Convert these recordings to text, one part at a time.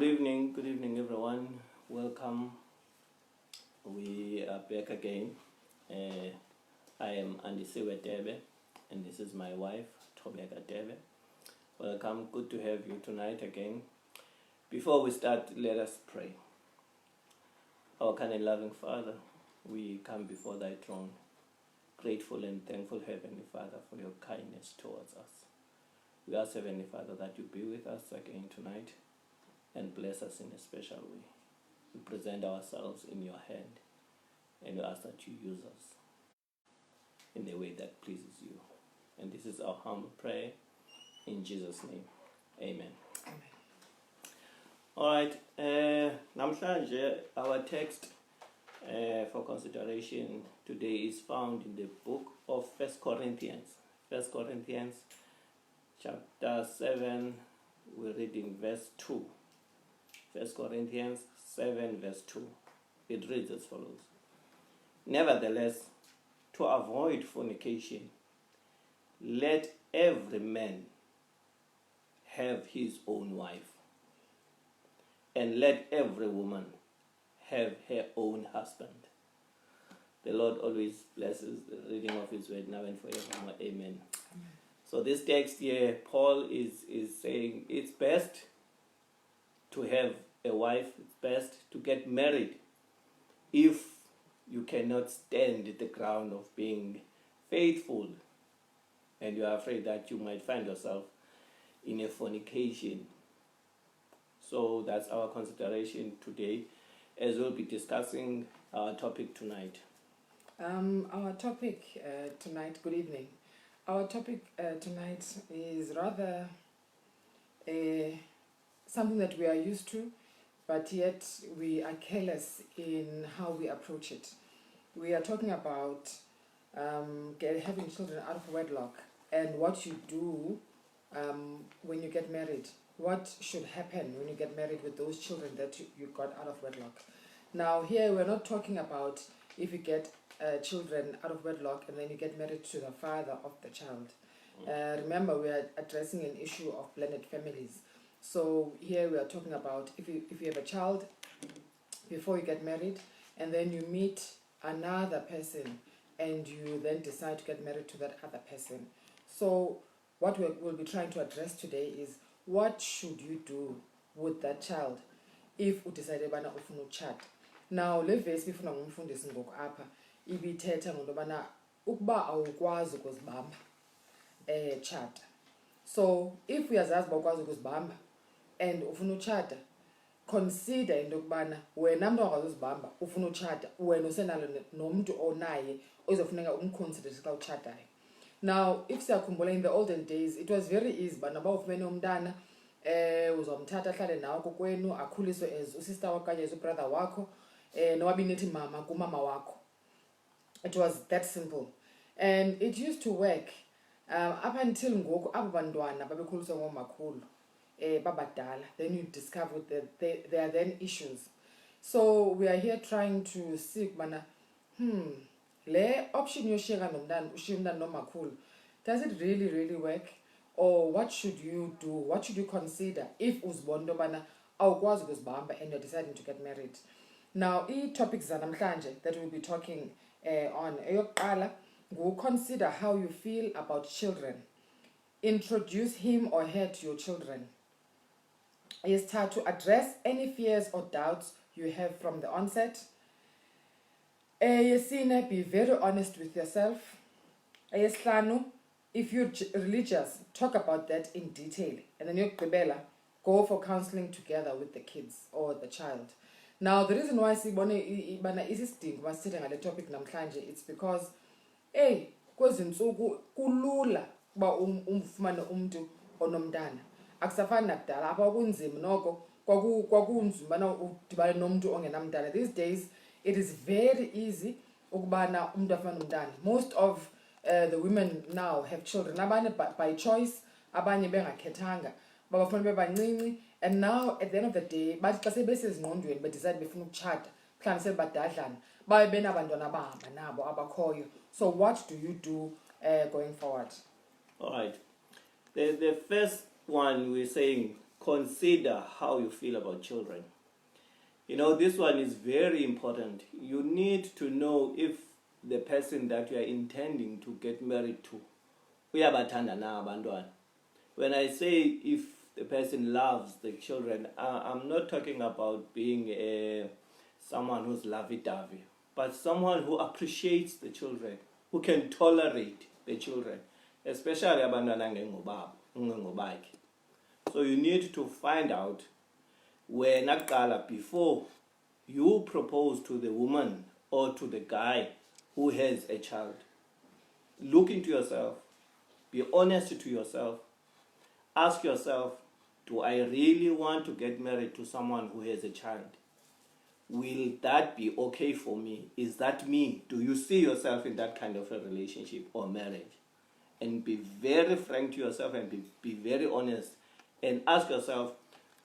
Good evening everyone. Welcome. We are back again. I am Andisiwe Debe and this is my wife, Tobeka Debe. Welcome, good to have you tonight again. Before we start, let us pray. Our kind and loving Father, we come before thy throne, grateful and thankful, Heavenly Father, for your kindness towards us. We ask, Heavenly Father, that you be with us again tonight and bless us in a special way. We present ourselves in your hand and we ask that you use us in the way that pleases you. And this is our humble prayer in Jesus' name. Amen. Amen. All right. Namhlanje, our text for consideration today is found in the book of 1 Corinthians. 1 Corinthians chapter 7, we read in verse 2. 1 Corinthians 7 verse 2. It reads as follows. Nevertheless, to avoid fornication, let every man have his own wife, and let every woman have her own husband. The Lord always blesses the reading of his word now and forevermore. Amen. So this text here, Paul is saying it's best to have a wife, it's best to get married if you cannot stand the ground of being faithful and you are afraid that you might find yourself in a fornication. So that's our consideration today as we'll be discussing our topic tonight. Our topic tonight, good evening. Our topic tonight is rather something that we are used to, but yet we are careless in how we approach it. We are talking about having children out of wedlock and what you do when you get married. What should happen when you get married with those children that you got out of wedlock. Now here we're not talking about if you get children out of wedlock and then you get married to the father of the child. Remember, we are addressing an issue of blended families. So here we are talking about if you have a child before you get married and then you meet another person and you then decide to get married to that other person. So what we'll be trying to address today is what should you do with that child if you decide to ufuna uchata. Now le verse bifuna ngumfundisi ngoku apha ibithetha ngento bana ukuba awukwazi ukuzibamba chata. So if uyazazi uba ukwazi ukuzibamba and ufuna uchata, consider into yokubana wena mntu ongakwazi uzibamba ufuna uchata, wena usenalo nomntu onaye ozofuneka umconsider xa uchatayo. Now if siyakhumbula in the olden days it was very easy bana ba ufumene umntana uzomthatha ahlale nawe kokwenu akhuliswe as usister wakho kanye as ubrother wakho nowabini ethi mama kumama wakho. It was that simple and it used to work up until ngoku abo bantwana babekhuliswa ngomakhulu babadala. Then you discover that there are then issues. So we are here trying to see bana le option yoshiyeka nomntana ushiya umntana nomakhulu, does it really work? Or what should you do? What should you consider if uzibona into bana awukwazi ukuzibamba and you're deciding to get married? Now i-topics zanamhlanje that we'll be talking on eyokuqala consider how you feel about children. Introduce him or her to your children. To address any fears or doubts you have from the onset. Be very honest with yourself. If you're religious, talk about that in detail. And then go for counseling together with the kids or the child. Now the reason why the topic namhlanje, it's because kwezi ntsuku kulula uba umfumane umuntu onomntana. Akusafani nakudala apha kunzima noko kwakunzima bana udibane nomuntu ongenamntana. These days it is very easy ukubana umuntu afumane umntana. Most of the women now have children, abanye by choice, abanye bengakhethanga babafuna bebancinci. And now at the end of the day bathi xa sebesezingqondweni bedecide befuna ukuchata mhlawumbe sebadadlana babe benabantwana abahamba nabo abakhoyo. So what do you do going forward? All right. The first one we're saying consider how you feel about children. You know, this one is very important. You need to know if the person that you are intending to get married to, uyabathanda na abantwana. When I say if the person loves the children, I'm not talking about being someone who's lovey-dovey, but someone who appreciates the children, who can tolerate the children, especially abantwana ngengobakhe. So you need to find out where nakala before you propose to the woman or to the guy who has a child. Look into yourself, be honest to yourself, ask yourself, do I really want to get married to someone who has a child? Will that be okay for me? Is that me? Do you see yourself in that kind of a relationship or marriage? And be very frank to yourself and be very honest and ask yourself,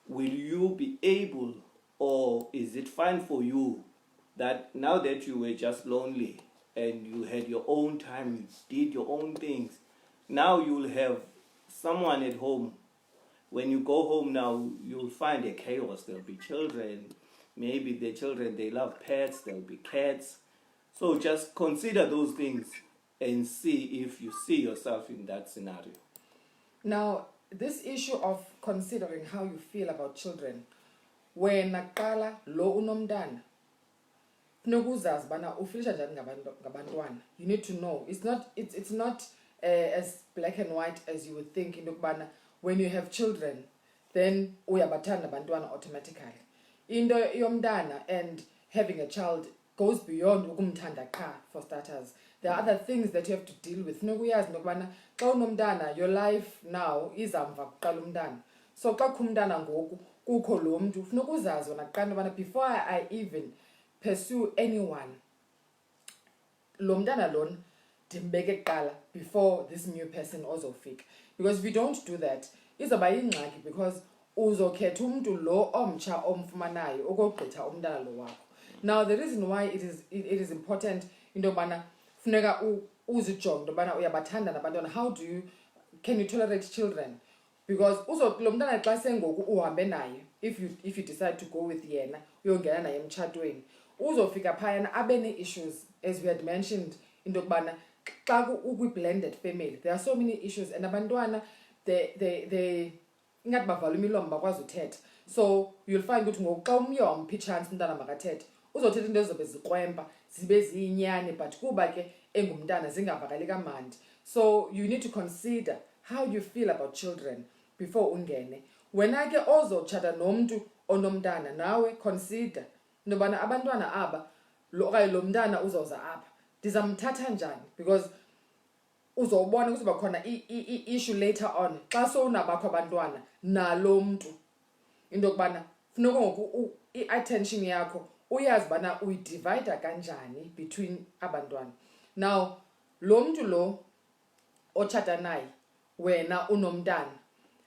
will you be able, or is it fine for you that now that you were just lonely and you had your own time, you did your own things, now you'll have someone at home. When you go home now, you'll find a chaos. There'll be children. Maybe the children, they love pets. There'll be cats. So just consider those things and see if you see yourself in that scenario. Now, this issue of considering how you feel about children, when naqala lo unomntana, kunokuzazi bana ufilisha njani ngabantwana. You need to know. It's not as black and white as you would think. Into kubana when you have children, then uyabathanda abantwana automatically. Into yomntana and having a child goes beyond ukumthanda qha, for starters. There are other things that you have to deal with. Nokuyazi nokubana xa unomntana, your life now izamva kuqala umntana. So xa kumntana ngoku kukho lo mntu funeka uzazi wena kuqala ubana before I even pursue anyone, lo mntana lona ndimbeke kuqala before this new person ozofika. Because if you don't do that, izawuba yingxaki, because uzokhetha umntu lo omtsha omfumanayo okogqitha umntana lo wakho. Now the reason why it is important into yobana funeka uzijonge into yobana uyabathanda nabantwana. Can you tolerate children? Because lo mntana xa sengoku uhambe naye, if you decide to go with yena uyongena naye emtshatweni, uzofika phayana abe nee-issues, as we had mentioned, into yokubana xa ukwi-blended family there are so many issues, and abantwana they ingathi bavala imilomo bakwazi uthetha. So you'll find ukuthi ngoku xa umye wampha i-chance umntana makathethe, uzothetha into ezizobe zikrwempa zibe ziyinyani, but kuba ke engumntana zingavakali kamandi. So you need to consider how you feel about children before ungene. Wena ke ozotshata nomntu onomntana, nawe consider into yobana abantwana aba okanye lo mntana uzawuza apha ndizamthatha njani, because uzobona kuzoba khona i-issue later on xa sowunabakho abantwana nalo mntu, into yokubana funeka ngoku i-attention yakho uyazi bana uyidivida kanjani between abantwana. Now lo mntu lo otshata naye wena unomntana,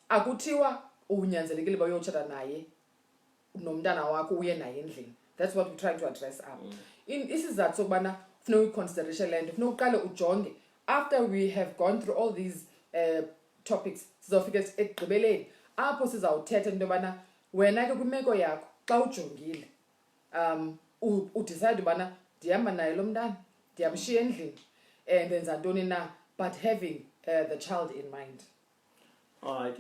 akuthiwa unyanzelekile uba uyotshata naye nomntana wakho uye naye endlini. That's what we're trying to address up. Isizathu sokubana funeka uyiconsiderishe le nto, funeka uqale ujonge. After we have gone through all these topics, sizofika ekugqibeleni apho sizawuthetha into yobana wena ke kwimeko yakho xa ujongile udecide ubana ndihamba naye lo mntana, ndiyamshiya endlini, ndenza ntoni na, but having the child in mind. All right.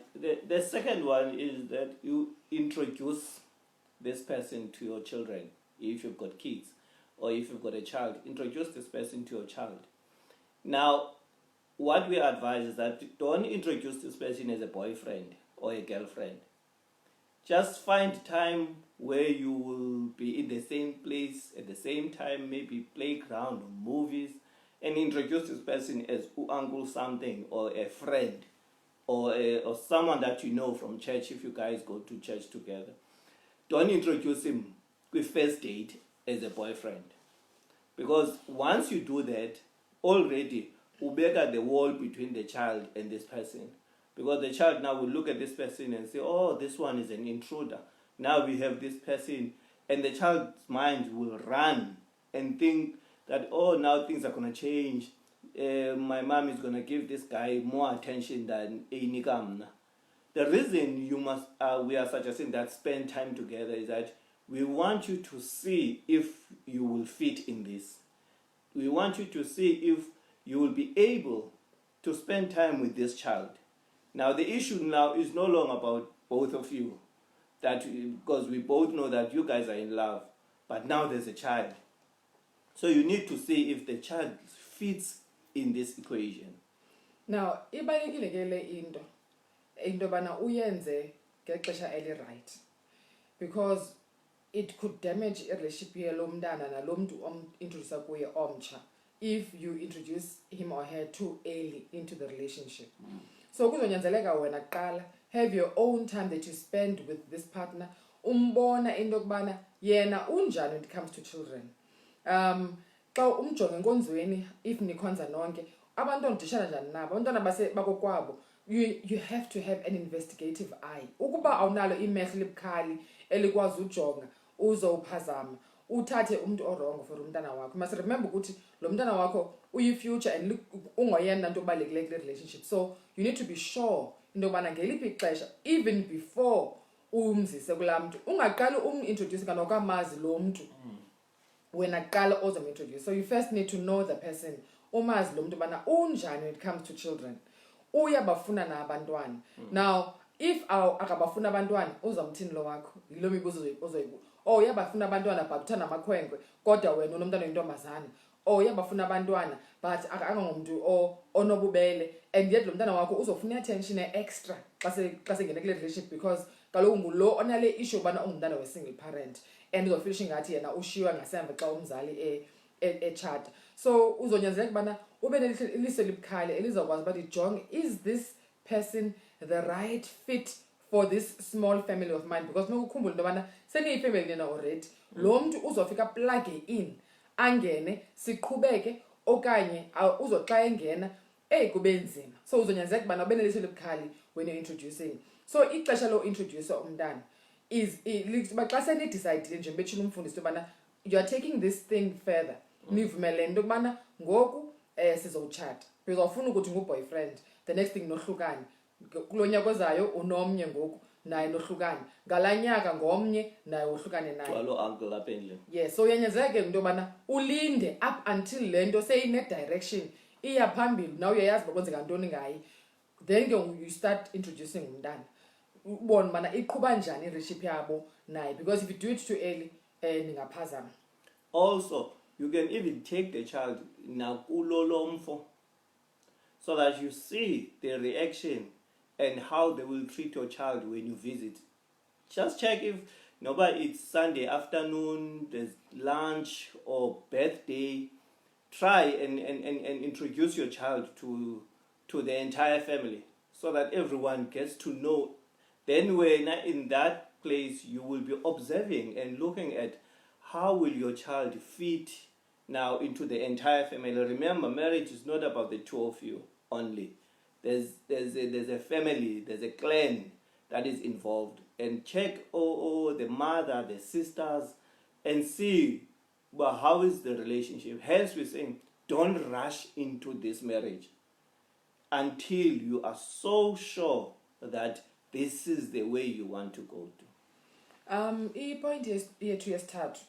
The second one is that you introduce this person to your children. If you've got kids or if you've got a child, introduce this person to your child. Now, what we advise is that don't introduce this person as a boyfriend or a girlfriend. Just find time where you will be in the same place at the same time, maybe playground or movies, and introduce this person as uncle something or a friend or someone that you know from church if you guys go to church together. Don't introduce him with first date as a boyfriend. Because once you do that, already ubeka the wall between the child and this person. Because the child now will look at this person and say, oh, this one is an intruder. Now we have this person. And the child's mind will run and think that, oh, now things are going to change. My mom is going to give this guy more attention than Einikamna. the reason you must we are suggesting that spend time together is that we want you to see if you will fit in this. We want you to see if you will be able to spend time with this child. Now the issue now is no longer about both of you, because we both know that you guys are in love, but now there's a child. So you need to see if the child fits in this equation. Now, ibalekile ke le into bana uyenze ngexesha eli right, because it could damage a relationship yalo mntana nalo mntu introduce kuye omtsha if you introduce him or her too early into the relationship. So kuzonyanzeleka wena kuqala have your own time that you spend with this partner, umbona into kubana yena unjani when it comes to children. Xa umjonge enkonzweni, if nikhonza nonke, abantwana udishana njani nabo, abantwana bakokwabo, you have to have an investigative eye. Ukuba awunalo imehlo libukhali elikwazi ujonga uzowuphazama, uthathe umuntu orongo for umntana wakho. You must remember ukuthi lo mntana wakho uyi-future and ungoyena nto obalekile kule relationship. So you need to be sure into yobana ngeliphi ixesha, even before umzise kulaa mntu, ungaqali umintroduce kanokamazi lo mntu wena kuqala ozomintroduce. So you first need to know the person, umazi lo mntu bana unjani when it comes to children, uyabafuna na abantwana. Now if akabafuna abantwana uzamthini lo wakho, yilo mibuzo ozoyibuza. Uyabafuna abantwana but uthanda amakhwenkwe kodwa wena unomntana oyintombazana. Uyabafuna abantwana but akangomuntu onobubele, and yet lo mntana wakho uzofuna attention extra xa sengena kule relationship, because kaloku ngulo onale issue bana ungumntana we-single parent and uzofisha ngathi yena ushiywa ngasemva xa umzali echata. So uzonyanzeleka bana ube neliso libukhali elizokwazi uba lijonge, is this person the right fit for this small family of mine? Because mekukhumbula into yobana seniyifamily nina already, lo mntu uzofika plug in angene siqhubeke, okanye uzoxa engena kube nzima. So uzonyanzeleka bana ube neliso libukhali when you're introducing. So ixesha lo introduce umntana is xa senidecide nje betshini umfundisi yobana you are taking this thing further, nivumele into yokubana ngoku sizowutshata, because awufuna ukuthi nguboyfriend, the next thing nohlukane, kulo nyaka ozayo unomnye ngoku naye nohlukane, ngalaa nyaka ngomnye naye wohlukane naye. Walo uncle apha endlini. Yes, so uyanyanzeleke into yobana ulinde up until le nto seyine-direction iya phambili, now uyayazi uba kwenzeka ntoni ngaye, then ke you start introducing umntana, ubone ubana iqhuba njani i-relationship yabo naye, because if you do it too early ningaphazama. Also, you can even take the child nakulo lomfo, so that you see the reaction and how they will treat your child when you visit. Just check if it's Sunday afternoon, there's lunch or birthday. Try and introduce your child to the entire family, so that everyone gets to know. Then when in that place, you will be observing and looking at how will your child fit now into the entire family. Remember, marriage is not about the two of you only. There's a family, there's a clan that is involved. And check the mother, the sisters, and see, well, how is the relationship. Hence we're saying, don't rush into this marriage until you are so sure that this is the way you want to go to. I-point yethu yesithathu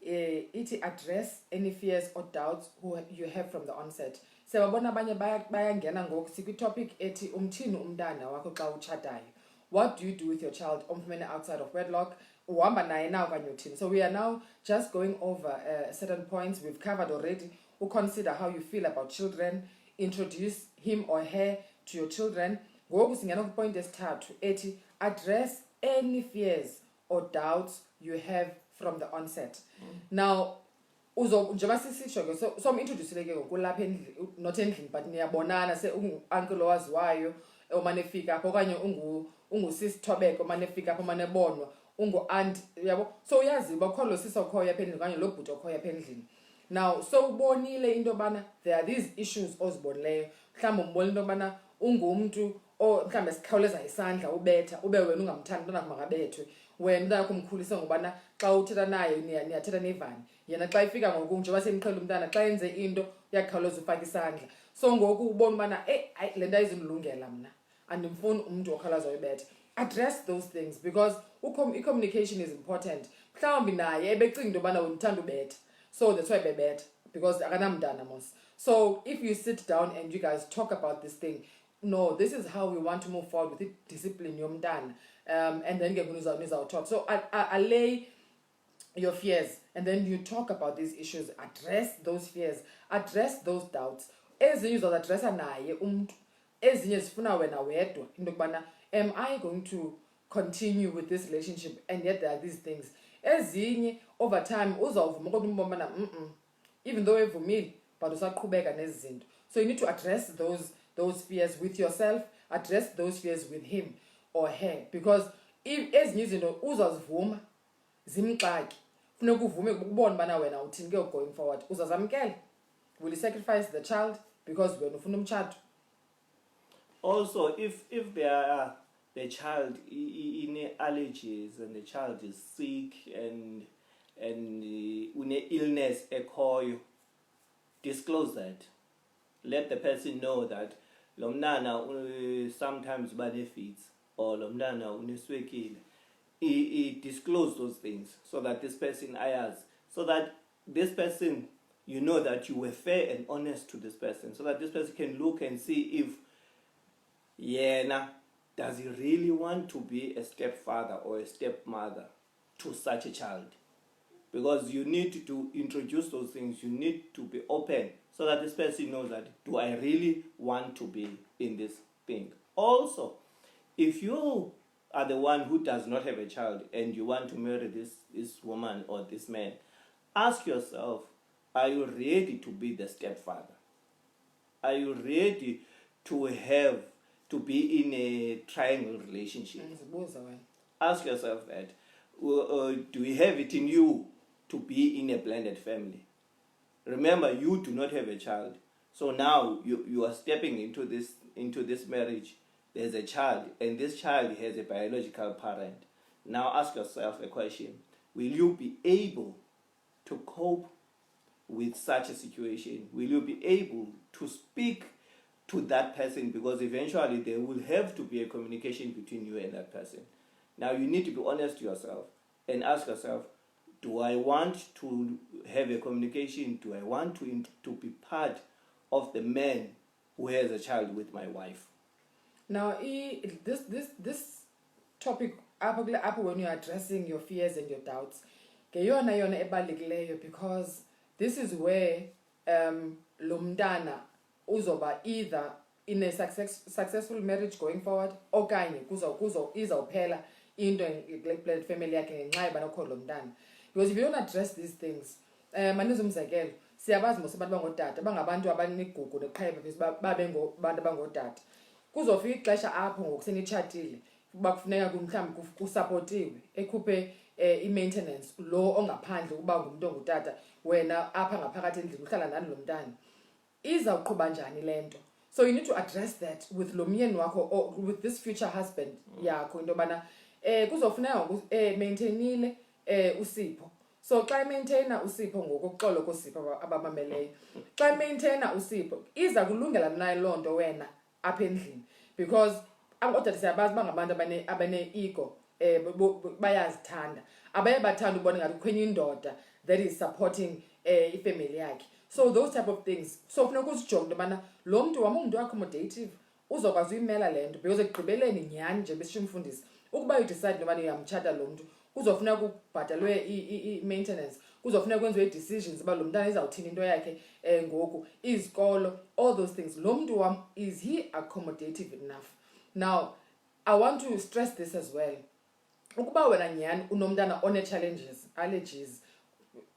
ithi address any fears or doubts who you have from the onset. Sebabona abanye bayangena ngoku sikwi-topic ethi umthini umntana wakho xa utshatayo. What do you do with your child omfumene outside of wedlock? Uhamba naye na okanye uthini? So we are now just going over certain points we've covered already. We'll consider how you feel about children, introduce him or her to your children. Ngoku singena kwi-point yesithathu ethi address any fears or doubts you have from the onset. Now njengoba sisitsho ke somintroducile ke ngoku lapha endlini, not endlini but niyabonana, uncle owaziwayo omane efika apho, okanye ungusisithobeko omane efika apho omane ebonwa, ungu-aunt, yabo. So uyazi uba khona lo sisi okhoyo apha endlini okanye lo bhuti okhoyo apha endlini. Now so ubonile into yobana there are these issues ozibonileyo, mhlawumbi umbona into yobana ungumntu mhlawumbi sikhawuleza isandla ubetha, ube wena ungamthandi umntana wakho makabethwe, wena umntana wakho umkhulise ngobana xa uthetha naye niyathetha nivane, yena xa ifika ngoku njengoba semqhela umntana xa yenze into uyakhawuleza ufaka isandla. So ngoku ubona ubana le nto ayizundilungela mna, andimfuni umuntu okhalaza uyibetha. Address those things, because communication is important. Mhlawumbi naye ebecinga into yobana undithanda ubetha, so that's why bebetha, because akanamntana mos. So if you sit down and you guys talk about this thing, no, this is how we want to move forward with it, discipline yomntana, and then get talk. So allay your fears, and then you talk about these issues, address those fears, address those doubts. Ezinye uzawuadressa naye umuntu, ezinye zifuna wena wedwa into yokubana, am I going to continue with this relationship? And yet there are these things. Ezinye over time uzawuvuma kodwa umbona even though evumile, but usaqhubeka nezi zinto. So you need to address those fears with yourself, address those fears with him or her, because if ezinye izinto uzazivuma zimxaki, funeka uvume ukubona bana wena uthini ke going forward. Uzazamkela? Will you sacrifice the child because wena ufuna umtshato? Also, if the child in allergies and the child is sick and une illness ekhoyo, disclose that. Let the person know that lo mntana sometimes benefits, or lo mntana uneswekile. Disclose those things so that this person ayazi, so that this person, you know that you were fair and honest to this person, so that this person can look and see if does he really want to be a stepfather or a stepmother to such a child. Because you need to introduce those things, you need to be open so that this person knows that, do I really want to be in this thing? Also, if you are the one who does not have a child and you want to marry this woman or this man, ask yourself, are you ready to be the stepfather? Are you ready to be in a triangle relationship? Ask yourself that. Do you have it in you to be in a blended family? Remember, you do not have a child. So now you are stepping into this marriage. There's a child, and this child has a biological parent. Now ask yourself a question. Will you be able to cope with such a situation? Will you be able to speak to that person? Because eventually there will have to be a communication between you and that person. Now you need to be honest to yourself and ask yourself, do I want to have a communication? Do I want to be part of the man who has a child with my wife? Now, this topic, when you're addressing your fears and your doubts, because this is where lomdana uzoba either in a successful marriage going forward, okanye izawuphela into blended family yakhe ngenxa yobana ukho lomdana. Because if you don't address these things, maniza umzekelo, siyabazi mos abantu bangootata bangabantu abanegugu neqheba babe ngabantu abangootata. Kuzofika ixesha apho ngokusenitshatile bakufuneka mhlawumbi kusapotiwe ekhuphe i-maintenance lo ongaphandle ukuba ngumuntu ongutata, wena apha ngaphakathi endlini uhlala nani lo mntana. Izawuqhuba njani le nto? So you need to address that with lo myeni wakho, or with this future husband yakho, into yobana kuzofuneka maintainile usipho. So xa maintainer usipho ngokuxolo kosipho abamameleyo, xa maintainer usipho iza kulungela naye loo nto wena apha endlini, because ootata siyabazi bangabantu abane-ego, bayazithanda, abaye bathanda ubona ngathi kukho enye indoda that is supporting ifamily yakhe. So those type of things, so funeka uzijonge into yobana lo mntu wamungumuntu accommodative, uzokwazi uyimela le nto, because ekugqibeleni nyhani nje besisho umfundisi, ukuba udecide into yobana uyamtshata lo mntu, kuzofuneka kubhatalwe i-maintenance, kuzofuneka kwenziwe i-decisions uba lo mntana izawuthini into yakhe ngoku, izikolo, all those things. Lo mntu wam, is he accommodative enough? Now, I want to stress this as well. Ukuba wena nyhani unomntana one-challenges, allergies,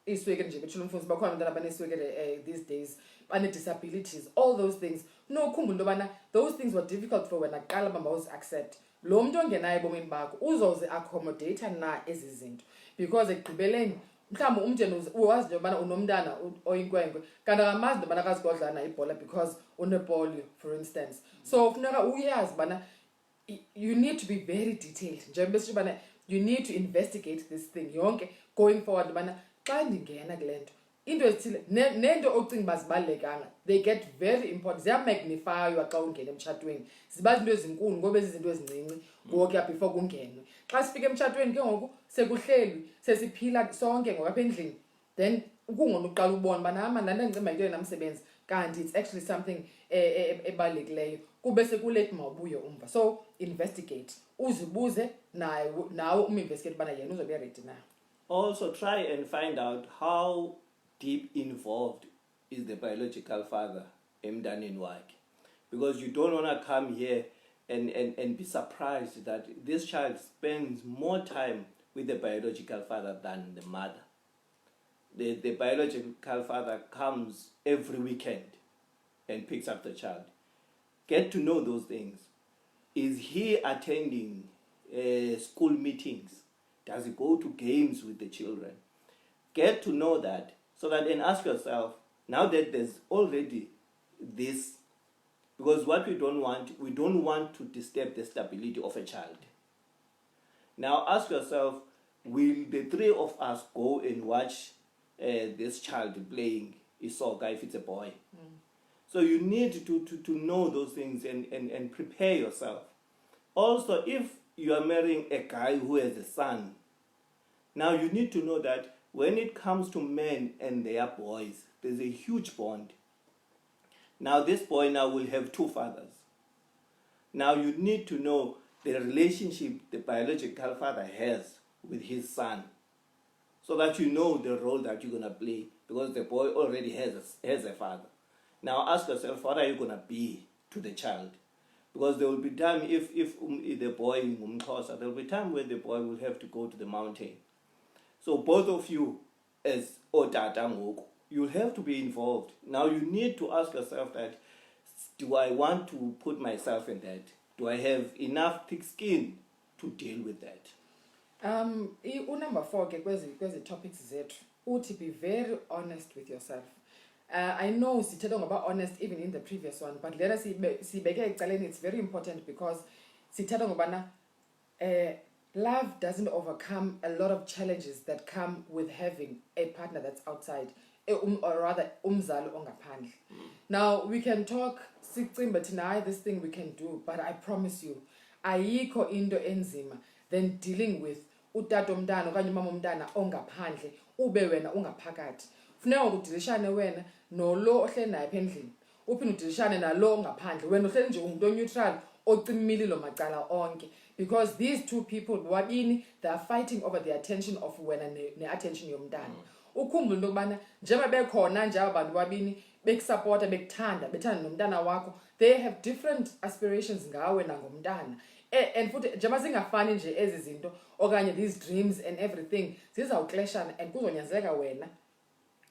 iswekile nje betshula umfundisi, bakhona abantwana abaneswekile these days, bane-disabilities, all those things. No, ukhumbule into yobana those things were difficult for wena kuqala uba mawuzi-accept. Lo mntu ongenayo ebomini bakho uzozi-accommodate na ezi zinto, because ekugqibeleni mhlawumbi umntu yena uwazi into yobana unomntana oyinkwenkwe, kanti akamazi into yobana akazigodla na ibhola because unepolio, for instance. So funeka uyazi ubana you need to be very detailed, njengoba besisho ubana you need to investigate this thing yonke going forward, ubana xa ndingena kule nto into ezithile nento ocinga bazibalekanga, they get very important. Ziya magnify xa ungena emtshatweni. Ziba izinto ezinkulu ngoba izinto ezincinci ngokuya before kungenwe. Xa sifika emtshatweni ke ngoku sekuhlelwi, sesiphila sonke ngokapha endlini. Then ukungona uqala ubona bana amandla ndicimba into namsebenzi kanti it's actually something ebalulekileyo kube sekulate mawubuye umva. So investigate, uzibuze nawe uminvestigate bana yena uzobe ready na. Also try and find out how deep involved is the biological father emntaneni wakhe, because you don't want to come here and be surprised that this child spends more time with the biological father than the mother. The biological father comes every weekend and picks up the child. Get to know those things. Is he attending school meetings? Does he go to games with the children? Get to know that, so that, and ask yourself, now that there's already this, because what we don't want to disturb the stability of a child. Now ask yourself, will the three of us go and watch this child playing soccer if it's a boy? So you need to know those things and prepare yourself. Also, if you are marrying a guy who has a son, now you need to know that when it comes to men and their boys, there's a huge bond. Now this boy now will have two fathers. Now you need to know the relationship the biological father has with his son, so that you know the role that you're going to play, because the boy already has a father. Now ask yourself, what are you going to be to the child? Because there will be time, if the boy in Umxhosa, there will be time when the boy will have to go to the mountain. So both of you, as otata ngoku, you'll have to be involved. Now you need to ask yourself that, do I want to put myself in that? Do I have enough thick skin to deal with that? Number 4 ke kwezi topics zethu uthi be very honest with yourself. I know sithetha ngoba honest even in the previous one, but let us sibeke ecaleni. It's very important because sithetha ngobana love doesn't overcome a lot of challenges that come with having a partner that's outside, or rather umzali ongaphandle. Now we can talk sicimba thina, this thing we can do, but I promise you ayikho into enzima than dealing with utata omntana okanye umama omntana ongaphandle ube wena ungaphakathi. Funeka ukudilishane wena nolo ohleli naye endlini, uphinde udilishane nalo ongaphandle, wena uhleli nje umuntu neutral ocimililo macala onke, because these two people bobabini they are fighting over the attention of wena ne-attention yomntana. Ukhumbule into yokubana njengoba bekhona nje aba bantu babini bekusupporta bethanda nomntana wakho, they have different aspirations ngawe nangomntana. And futhi njengoba singafani nje ezi zinto okanye these dreams and everything zizawuclashana and kuzonyanzeleka wena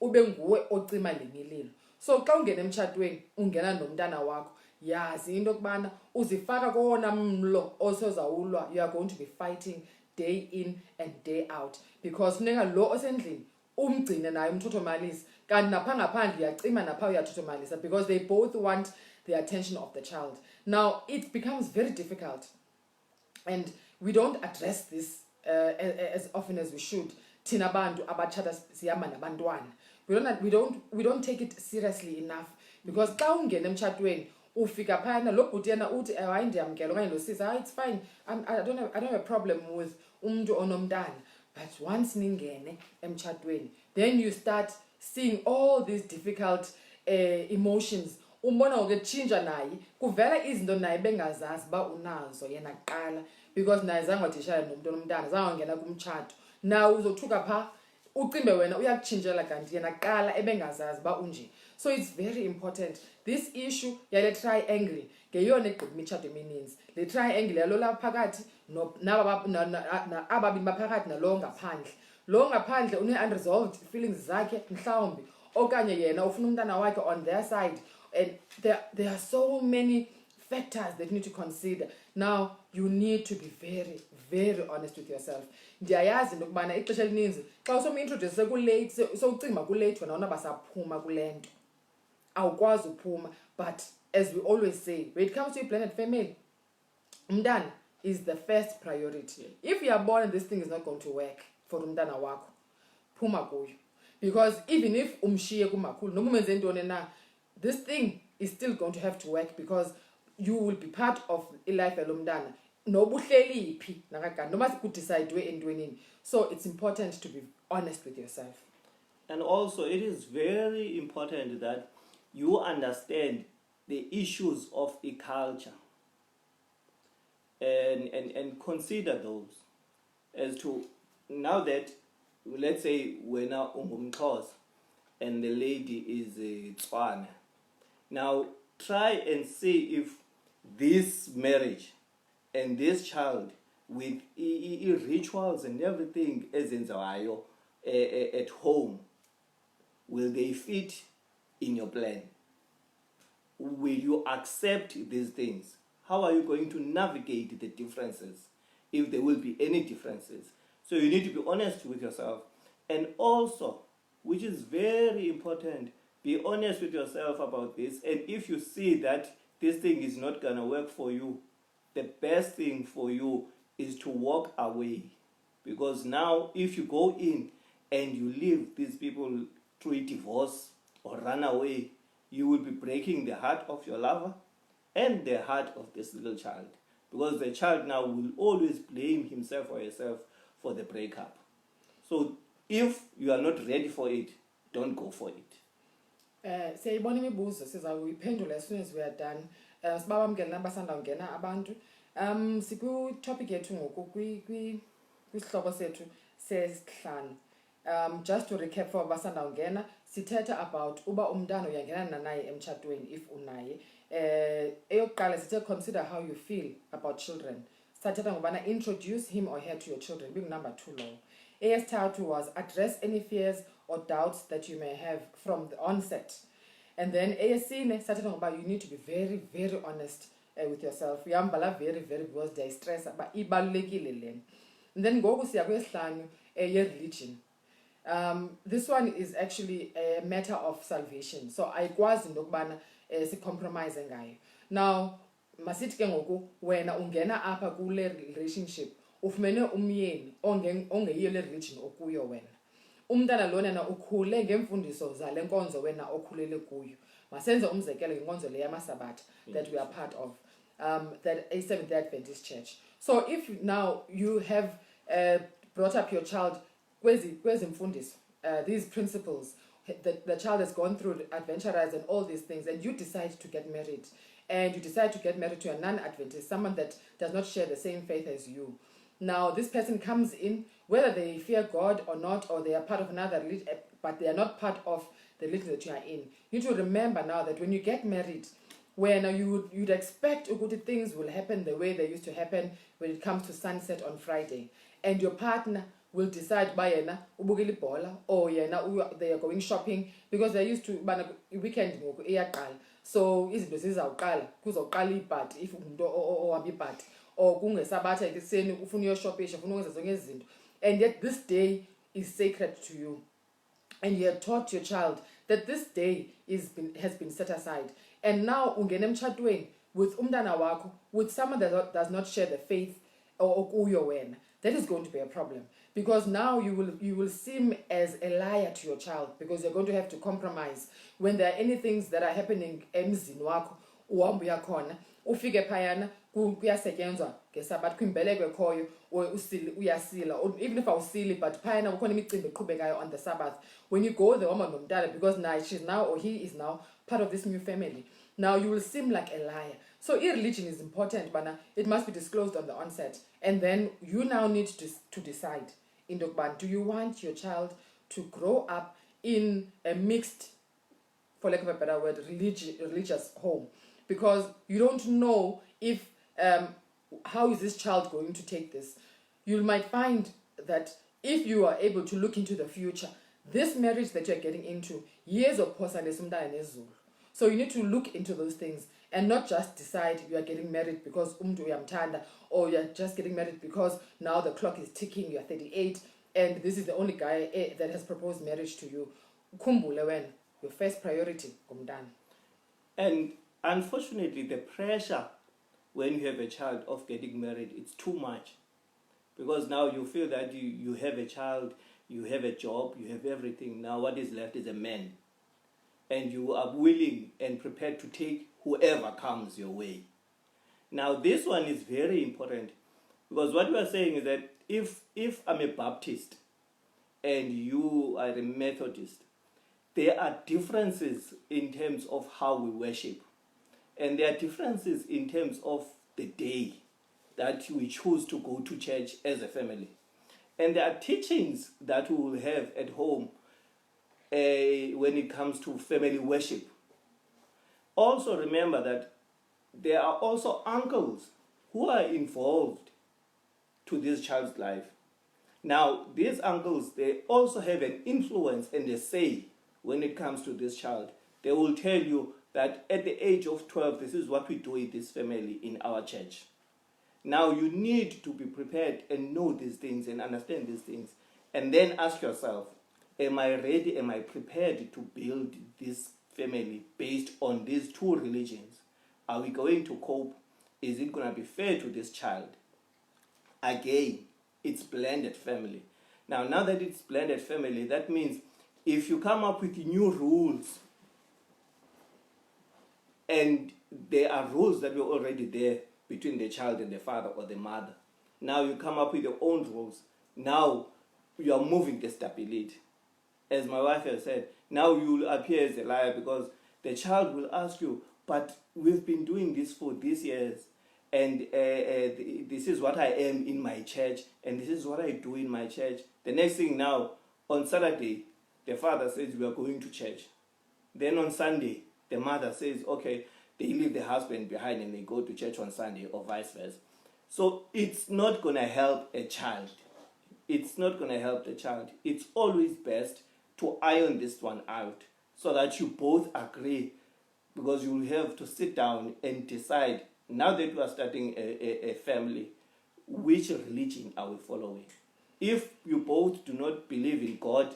ube nguwe ocima le mililo. So xa ungena emtshatweni ungena nomntana wakho, yazi into yokubana uzifaka kowona mlo osozawulwa. You are going to be fighting day in and day out, because funeka lo osendlini umgcine naye umthothomalisa, kanti napha ngaphandle uyacima napha uyathothomalisa, because they both want the attention of the child. Now it becomes very difficult, and we don't address this as often as we should. Thina bantu abachata siyama nabantwana, we don't take it seriously enough, because xa ungena emtshatweni ufika phana lo bhuti yena uthi hayi ndiyamkela okanye lo sisi, it's fine, I don't have a problem with umuntu onomntana. But once ningene emtshatweni, then you start seeing all these difficult emotions. Umbona uketshintsha naye, kuvela izinto naye bengazazi ba unazo yena kuqala, because naye zange wadishana nomuntu onomntana, zange wangena kumtshato. Now uzothuka pha ucimbe wena uyakutshintshela kanti yena kuqala ebengazazi ba unje. So it's very important. This issue yale triangle ngeyona egqiba imitshato emininzi. Le triangle yalo lapha phakathi ababini baphakathi nalo ngaphandle. Lo ngaphandle une-unresolved feelings zakhe mhlawumbi, okanye yena ufuna umntana wakhe on their side, and there are so many factors that you need to consider. Now you need to be very, very honest with yourself. Ndiyayazi into yokubana ixesha elininzi xa usomintroduce kulate sowucima kulate wena awunaba saphuma kule nto, awukwazi uphuma. But as we always say, when it comes to a blended family, umntana is the first priority. If you are born and this thing is not going to work for umntana wakho, phuma kuyo. Because even if umshiye kumakhulu noma umenze ntoni na, this thing is still going to have to work, because you will be part of ilife yalomntana noba uhleli phi nakagani noma kudecidwe entwenini. So it's important to be honest with yourself. And also, it is very important that you understand the issues of a culture and consider those as to, now that, let's say, when ungumXhosa and the lady is a Tswana. Now, try and see if this marriage and this child with rituals and everything ezenzayo at home, will they fit in your plan? Will you accept these things? How are you going to navigate the differences, if there will be any differences? So you need to be honest with yourself. And also, which is very important, be honest with yourself about this. And if you see that this thing is not going to work for you, the best thing for you is to walk away. Because now, if you go in and you leave these people through a divorce or run away, you will be breaking the heart of your lover and the heart of this little child. Because the child now will always blame himself or herself for the breakup. So if you are not ready for it, don't go for it. Siyayibona imibuzo sizawuyiphendula as soon as we are done. Sibawamkela nabasanda ungena abantu. Siku-topic yethu ngoku kwisihlobo sethu sesihlanu. Just to recap for abasanda ungena, sithetha about uba umntana uyangena naye emtshatweni if unaye. Eyokuqala sithe consider how you feel about children. Sathetha ngobana introduce him or her to your children, being number 2 law. Eyesithathu was address any fears or doubts that you may have from the onset. And then eyesine sathetha ngoba you need to be very, very honest with yourself. Uyambala very, very, because there is stress, but ibalulekile lena. And then ngoku siya kwesihlanu ye-religion. This one is actually a matter of salvation. So ayikwazi ndokubana si-compromise ngayo. Now, masithi ke ngoku wena ungena apha kule relationship, ufumene umyeni ongeyiyo le religion okuyo wena. Umntana lona na ukhule ngemfundiso zale nkonzo wena okhulele kuyo. Masenze umzekelo ngenkonzo le yamasabatha that we are part of, that a Seventh-day Adventist church. So if now you have brought up your child kwezi mfundiso, these principles, the child has gone through adventurers and all these things, and you decide to get married, and you decide to get married to a non-Adventist, someone that does not share the same faith as you. Now, this person comes in, whether they fear God or not, or they are part of another religion, but they are not part of the religion that you are in. You need to remember now that when you get married, when you'd expect good things will happen the way they used to happen when it comes to sunset on Friday, and your partner will decide by yena ubukela ibhola or yena they are going shopping, because they used to bana weekend ngoku iyaqala, so izinto zizawuqala kuzoqala ibhati if umuntu ohamba ibhati, or kungesabatha ekuseni ufuna uyoshopisha ufuna ukwenza zonke izinto, and yet this day is sacred to you, and you have taught your child that this day has been set aside, and now ungena emtshatweni with umntana wakho, with someone that does not share the faith or okuyo wena. That is going to be a problem, because now you will seem as a liar to your child, because you're going to have to compromise when there are any things that are happening emzini wakho uhamba uyakhona ufike phayana kuyasetyenzwa ngesabathi kwimbeleko ekhoyo uyasila, or even if awusili but phayana kukhona imicimbi eqhubekayo on the Sabbath. When you go there woman nomntana, because now she's now or he is now part of this new family, now you will seem like a liar. So irreligion is important, but it must be disclosed on the onset. And then you now need to decide, in Dokban, do you want your child to grow up in a mixed, for lack of a better word, religious home? Because you don't know if, how is this child going to take this? You might find that if you are able to look into the future, this marriage that you're getting into, years of so you need to look into those things and not just decide you are getting married because uyamthanda, or you're just getting married because now the clock is ticking, you're 38 and this is the only guy that has proposed marriage to you. Ukhumbule wena, your first priority kumntana. And unfortunately, the pressure when you have a child of getting married, it's too much, because now you feel that you have a child, you have a job, you have everything. Now what is left is a man. And you are willing and prepared to take whoever comes your way. Now this one is very important, because what we are saying is that if I'm a Baptist and you are a Methodist, there are differences in terms of how we worship. And there are differences in terms of the day that we choose to go to church as a family. And there are teachings that we will have at home when it comes to family worship. Also remember that there are also uncles who are involved to this child's life. Now, these uncles, they also have an influence and a say when it comes to this child. They will tell you that at the age of 12, this is what we do in this family in our church. Now, you need to be prepared and know these things and understand these things. And then ask yourself, am I ready, am I prepared to build this family based on these two religions? Are we going to cope? Is it going to be fair to this child? Again, it's blended family. Now that it's blended family, that means if you come up with new rules, and there are rules that were already there between the child and the father or the mother, now you come up with your own rules. Now you are moving the stability. As my wife has said, now you will appear as a liar, because the child will ask you, but we've been doing this for these years, and this is what I am in my church, and this is what I do in my church. The next thing now, on Saturday, the father says we are going to church. Then on Sunday, the mother says, okay, they leave the husband behind and they go to church on Sunday, or vice versa. So it's not going to help a child. It's not going to help the child. It's always best to iron this one out so that you both agree, because you will have to sit down and decide, now that you are starting a family, which religion are we following? If you both do not believe in God,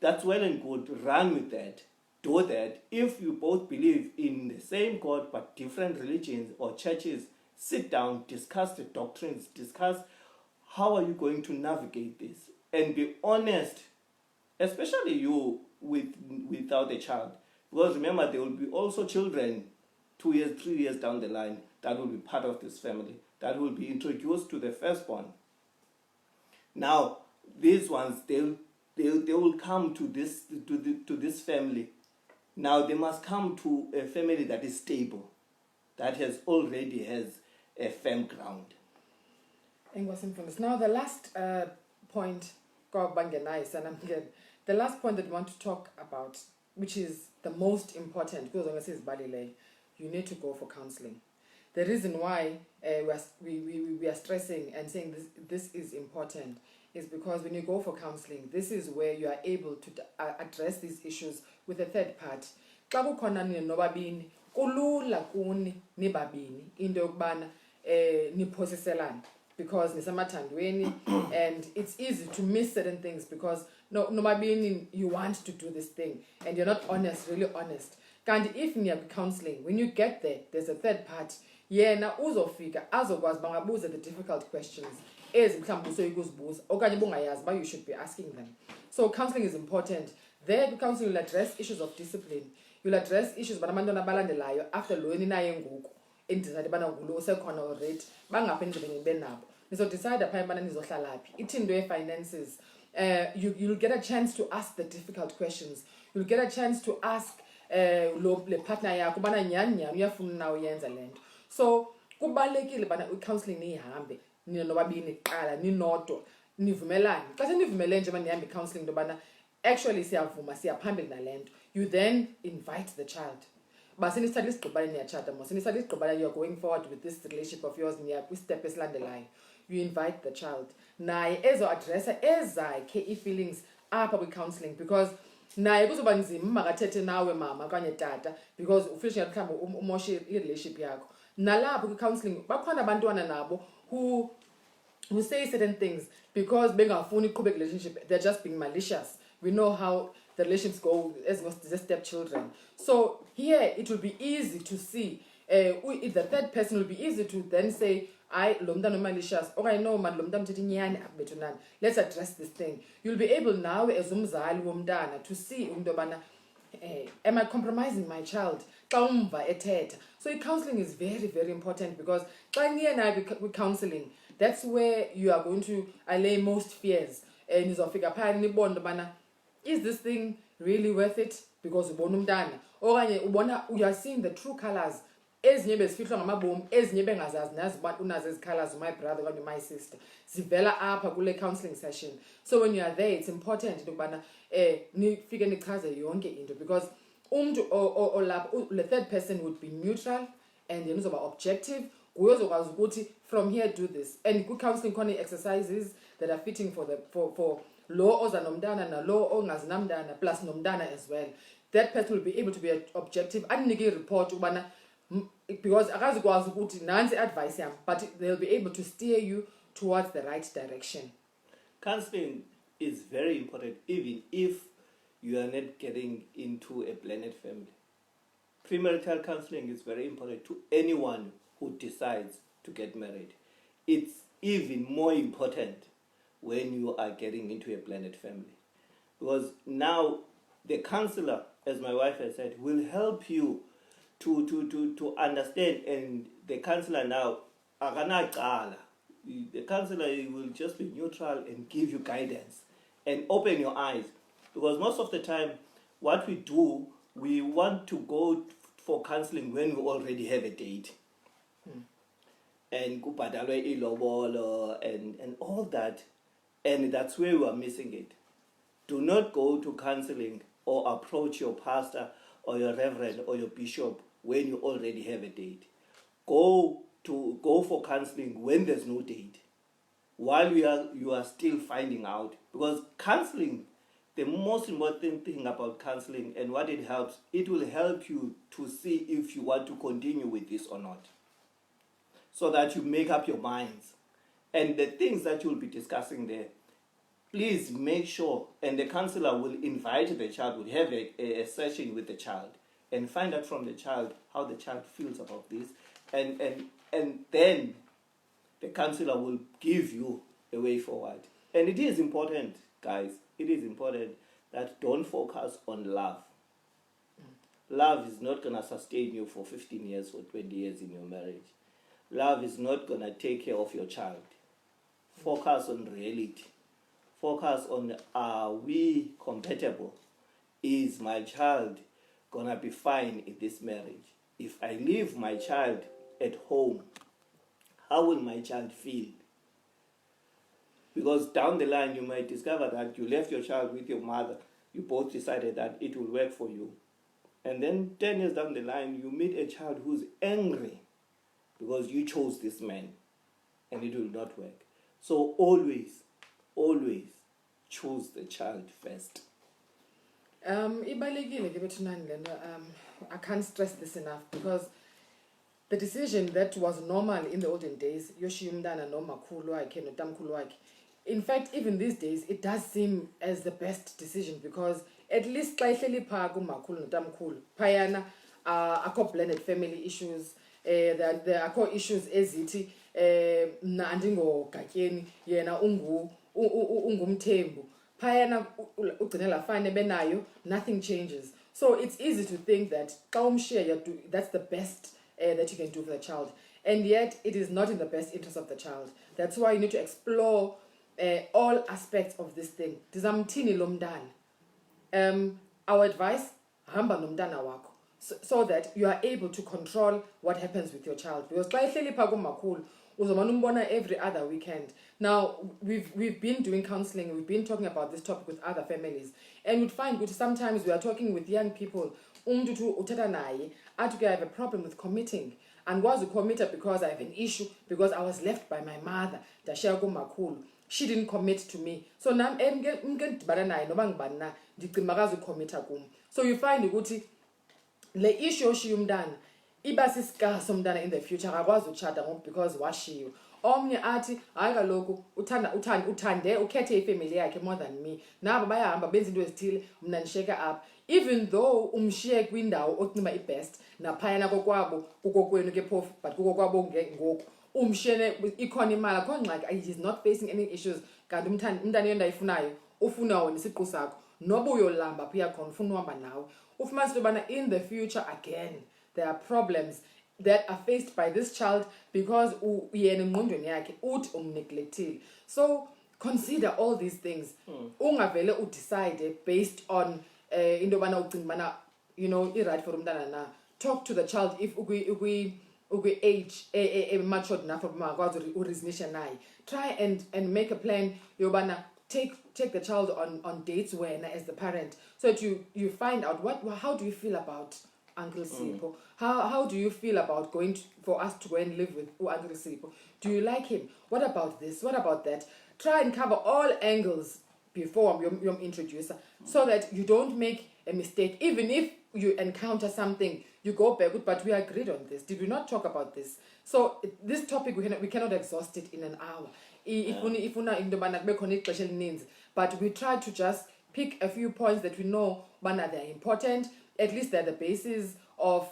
that's well and good, run with that, do that. If you both believe in the same God but different religions or churches, sit down, discuss the doctrines, discuss how are you going to navigate this, and be honest, especially you without a child. Because remember, there will be also children 2 years, 3 years down the line that will be part of this family, that will be introduced to the firstborn. Now, these ones, they will come to this family. Now, they must come to a family that is stable, that already has a firm ground. Now, the last point, the last point that we want to talk about, which is the most important, because you need to go for counseling. The reason why we are stressing and saying this is important is because when you go for counseling, this is where you are able to address these issues with a third party. Because and it's easy to miss certain things because you want to do this thing and you're not honest, really honest. And if you have counseling, when you get there, there's a third party. Yeah, now uzofika azokwazi bangabuza the difficult questions. You should be asking them. So counseling is important. There, counseling will address issues of discipline. You'll address issues after loaning so decide finances. You'll get a chance to ask the difficult questions. You'll get a chance to ask partner so kubalekile bana counseling nihambe nobabini qala ninodwa nivumelane xa senivumelene nje manihambe counseling dobana actually siyavuma siyaphambili nalento. You then invite the child. Basenisithatha isigqibane niyatshata mosenisithatha isigqibane you're going forward with this relationship of yours niya kwi-step esilandelayo. You invite the child naye ezo-addressa ezakhe ii-feelings apha kwi-counseling because naye kuzoba nzima makathethe nawe mama okanye tata because ufisha mhlawumbi umoshe i-relationship yakho. Nalapho kwi-counseling bakhona abantwana nabo who say certain things because bengafuni iqhubeka relationship, they're just being malicious. We know how the relationships go as the stepchildren. So here it will be easy to see the third person will be easy to then say, I lo mntana malicious, or I know man lo mntana mthetha inyani akubethu nani. Let's address this thing. You'll be able now as umzali womntana to see into yobana, am I compromising my child? So counseling is very, very important, because with counseling, that's where you are going to allay most fears. And is this thing really worth it? Because or you are seeing the true colors. Ezinye bezifihlwa ngamabomu, ezinye bengazazi nazi uba unazo ezi colors, my brother okanye my sister, zivela apha kule counseling session. So when you are there, it's important into yokubana nifike nichaze yonke into, because the third person would be neutral and then uzoba objective. Uyozokwazi ukuthi from here do this. And good counseling khona exercises that are fitting for lo oza nomntana na lo ongazinamntana plus nomntana as well. That person will be able to be objective and report ubana, because akazikwazi ukuthi nansi advice yam, but they'll be able to steer you towards the right direction. Counseling is very important, even if you are not getting into a blended family. Premarital counseling is very important to anyone who decides to get married. It's even more important when you are getting into a blended family, because now the counselor, as my wife has said, will help you to understand. And the counselor now, the counselor will just be neutral and give you guidance and open your eyes, because most of the time what we do, we want to go for counseling when we already have a date. And kubhadalwe ilobolo and all that, and that's where we are missing it. Do not go to counseling or approach your pastor or your reverend or your bishop when you already have a date. Go for counseling when there's no date, while you are still finding out, because counseling, the most important thing about counseling and what it helps, it will help you to see if you want to continue with this or not, so that you make up your minds. And the things that you'll be discussing there, please make sure, and the counselor will invite the child, will have a session with the child and find out from the child how the child feels about this, and then the counselor will give you a way forward. And it is important, guys, it is important that don't focus on love. Love is not going to sustain you for 15 years or 20 years in your marriage. Love is not going to take care of your child. Focus on reality. Focus on, are we compatible? Is my child going to be fine in this marriage? If I leave my child at home, how will my child feel? Because down the line, you might discover that you left your child with your mother. You both decided that it will work for you. And then 10 years down the line, you meet a child who's angry because you chose this man and it will not work. So always choose the child first. I can't stress this enough, because the decision that was normal in the olden days, in fact, even these days, it does seem as the best decision, because at least payana are blended family issues. There are core issues ezithi na andingo gatyeni yena ungumthembu phayana ugcinela fane benayo, nothing changes. So it's easy to think that that's the best that you can do for the child, and yet it is not in the best interest of the child. That's why you need to explore all aspects of this thing. Dizamthini lo mntana. Our advice, hamba nomntana wakho, so that you are able to control what happens with your child. Because every other weekend. Now, we've been doing counseling, we've been talking about this topic with other families, and you'd find that sometimes we are talking with young people, I have a problem with committing, and was a committer because I have an issue, because I was left by my mother, she didn't commit to me. So now so you find the issue she umdana iba sisika somdana in the future akwazi uchata because washiyo, omnye athi hayi kaloku uthande ukhethe ifamily yakhe more than me, nabo bayahamba benza into ezithile mna ndishiyeka apha. Even though umshiye kwindawo ocinga i-best naphayana kokwabo kukokwenu ke phofu but kukokwabo ngoku umshiyene ikhona imali akho ngxaki, he is not facing any issues, kanti umntana yento ayifunayo ufuna wona isiqu sakho noba uyolamba pha uyakhona ufuna uhamba nawe. Ufumanise into yobana in the future again there are problems that are faced by this child because yena engqondweni yakhe uthi umneglectile. So consider all these things. Ungavele udecide based on into yobana ucinga ubana you know i-right for umntana na. Talk to the child if age matured enough for makwazi ureasonisha naye. Try and make a plan yobana take the child on dates when as the parent, so that you find out how do you feel about Uncle Sipho? How do you feel about for us to go and live with Uncle Sipho? Do you like him? What about this? What about that? Try and cover all angles before you introduce her, so that you don't make a mistake. Even if you encounter something, you go back, but we agreed on this. Did we not talk about this? So this topic we cannot exhaust it in an hour. But we try to just pick a few points that we know they're important. At least they're the basis of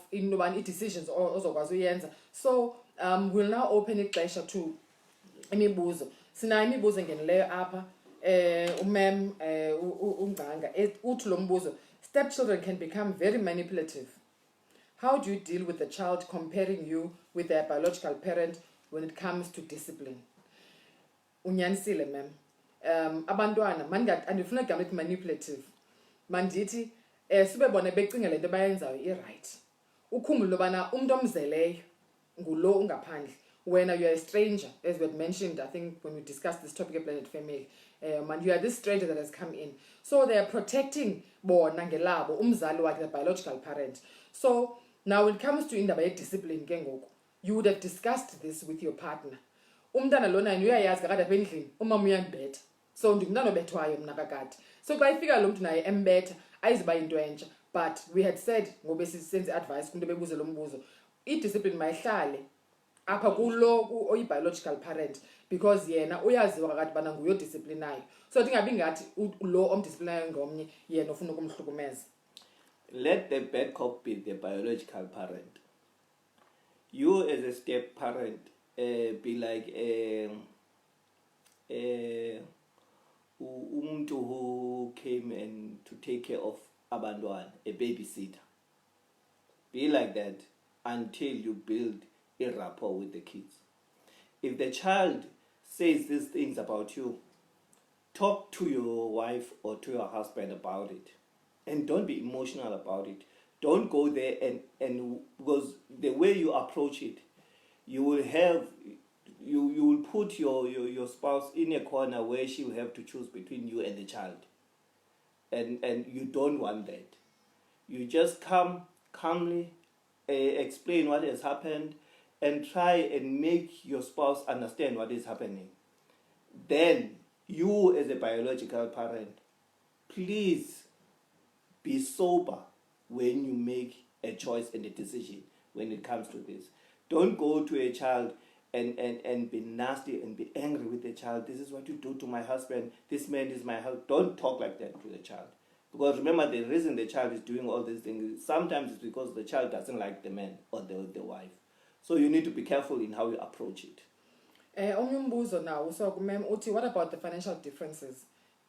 decisions or so we'll now open it to imibuzo. Sina imibuzo ngenileyo apha umem unganga uthi lo mbuzo, stepchildren can become very manipulative. How do you deal with the child comparing you with their biological parent when it comes to discipline? Unyanisile mem. Abantwana andifuna igama lithi manipulative. Mandithi sibe bona becinga lento bayenzayo i-right. Ukhumbule ubana umuntu omzeleyo ngulo ungaphandle. When you are a stranger, as we had mentioned, I think when we discussed this topic of blended family, you are this stranger that has come in. So they are protecting bona ngelabo umzali wakhe, the biological parent. So now when it comes to indaba ye-discipline ke ngoku, you would have discussed this with your partner. Umntana lona uyayazi kakade apha endlini umama uyandibetha, so ndingumntana obethwayo mna kakade. So xa ifika lo mntu naye embetha ayiziba yinto entsha, but we had said ngobe sisenze advice kumntu bebuze lo mbuzo, i-discipline mayihlale apha kulo oyi-biological parent, because yena uyaziwa kakade bana nguyodisciplinayo, so ndingabi ngathi lo omdisciplinayo ngomnye yena ufuna ukumhlukumeza. Let the bad cop be the biological parent. You as a step parent be like umuntu who came and to take care of abantwana, a babysitter. Be like that until you build a rapport with the kids. If the child says these things about you, talk to your wife or to your husband about it, and don't be emotional about it. Don't go there and because the way you approach it, you will put your spouse in a corner where she will have to choose between you and the child, and you don't want that. You just come calmly, explain what has happened, and try and make your spouse understand what is happening. Then you as a biological parent, please be sober when you make a choice and a decision when it comes to this. Don't go to a child and be nasty and be angry with the child. This is what you do to my husband. This man is my husband. Don't talk like that to the child. Because remember, the reason the child is doing all these things, sometimes it's because the child doesn't like the man or the wife. So you need to be careful in how you approach it. Now, so ma'am, what about the financial differences?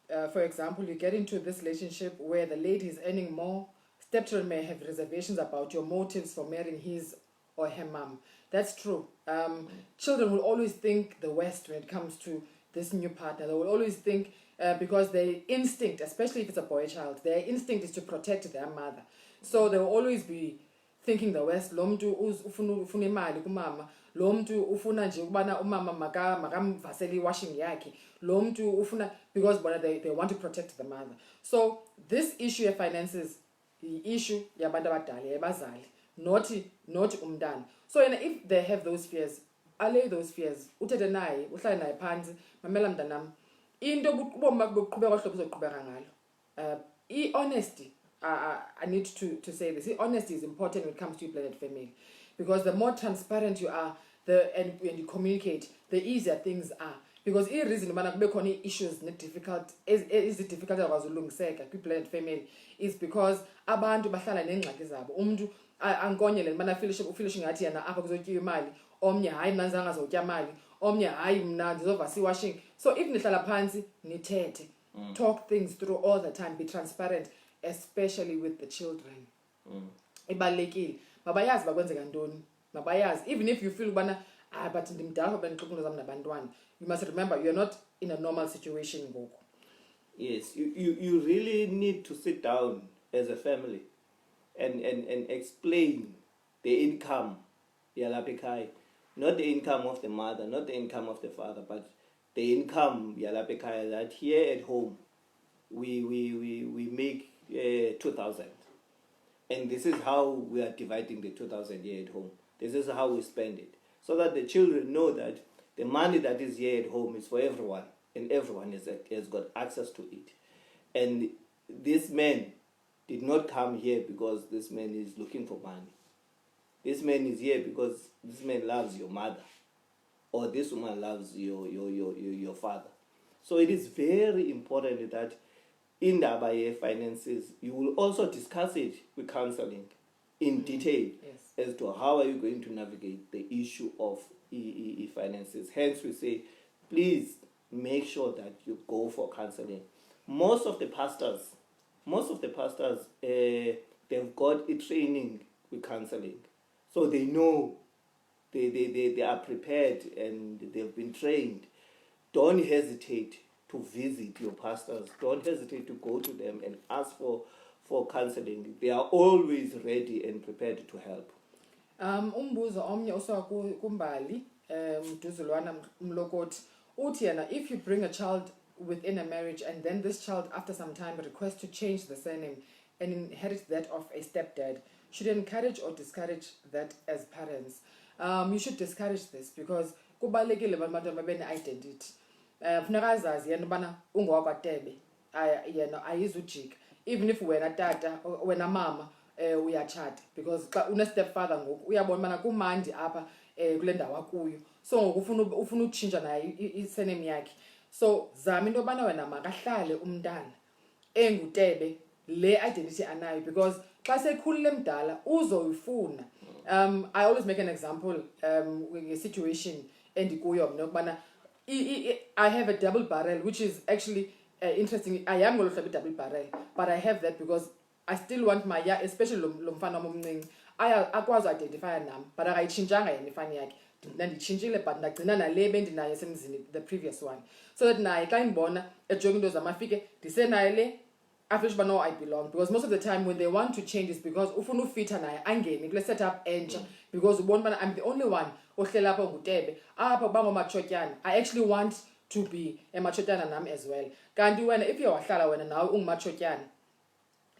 For example, you get into this relationship where the lady is earning more. Stepchildren may have reservations about your motives for marrying his or her mom. That's true. Children will always think the West when it comes to this new partner. They will always think, because their instinct, especially if it's a boy child, their instinct is to protect their mother. So they will always be thinking the West, lo mntu ufuna imali kumama, lo mntu ufuna nje ukubana umama makamvaseli washing yakhe, lo mntu ufuna, because they want to protect the mother. So this issue of finances, the issue yabantu abadala yabazali, not umntana. So if they have those fears, allay those fears, uthethe naye, uhlale naye phansi, mamela mntanam, into ubomi bokuqhubeka ohlobo uzoqhubeka ngalo. Honesty, I need to say this. Honesty is important when it comes to blended family, because the more transparent you are, and you communicate, the easier things are. Because the reason why there issues difficult is the difficult blended family is because abantu bahlala nengxaki zabo. Umuntu angonyele mana finish ngathi yana apha kuzotyiwa imali, omnye hayi mna ngizangazotya imali, omnye hayi mna ndizova washing. So if nihlala phansi nithethe, talk things through all the time, be transparent, especially with the children. Ibalulekile mabayazi bakwenzeka ntoni, mabayazi even if you feel ubana but ndimdala benixoxela zam nabantwana, you must remember you're not in a normal situation ngoku. Yes, you really need to sit down as a family and explain the income yalapha ekhaya, not the income of the mother, not the income of the father, but the income yalapha ekhaya, that here at home we make 2,000, and this is how we are dividing the 2,000 here at home. This is how we spend it, so that the children know that the money that is here at home is for everyone, and everyone has got access to it. And this man did not come here because this man is looking for money. This man is here because this man loves your mother, or this woman loves your father. So it is very important that in the Abaye finances, you will also discuss it with counseling in detail as to how are you going to navigate the issue of finances. Hence, we say, please make sure that you go for counseling. Most of the pastors, they've got a training with counseling, so they know, they are prepared and they've been trained. Don't hesitate to visit your pastors. Don't hesitate to go to them and ask for counseling. They are always ready and prepared to help. Umbuzo omnye oswa kumbali mduzulwana mlokoti uthi yena, if you bring a child within a marriage and then this child after some time requests to change the surname and inherit that of a stepdad, should you encourage or discourage that as parents? You should discourage this because kubalulekile abantu babe ne-identity. Funeka azazi yena ubana ungowakwaTebe, yena ayizujika, even if wena tata wena mama uyatshata, because xa une stepfather ngoku uyabona mana kumandi apha kule ndawo akuyo, so ngoku ufuna utshintsha naye i-surname yakhe. So zama into yobana wena makahlale umntana enguTebe le identity anayo, because xa sekhulile mdala uzoyifuna. I always make an example a situation endikuyo mna ukubana I have a double barrel, which is actually interesting. I am going to have a double barrel, but I have that because I still want my, especially lomfana omncinci, akwazi identify nam, but akayitshintshanga yena ifani yakhe. Ndanditshintshile but ndagcina nale bendinayo esemzini, the previous one, so that naye xa ndibona ejonga into zam afike ndisenayo le afisha uba no, I belong. Because most of the time when they want to change is because ufuna ufitha naye angene kule setup entsha, because ubona ubana I'm the only one ohlela apha nguTebe apha bangomatshotyana. I actually want to be ematshotyana nam as well. Kanti wena if wahlala wena nawe ungumatshotyana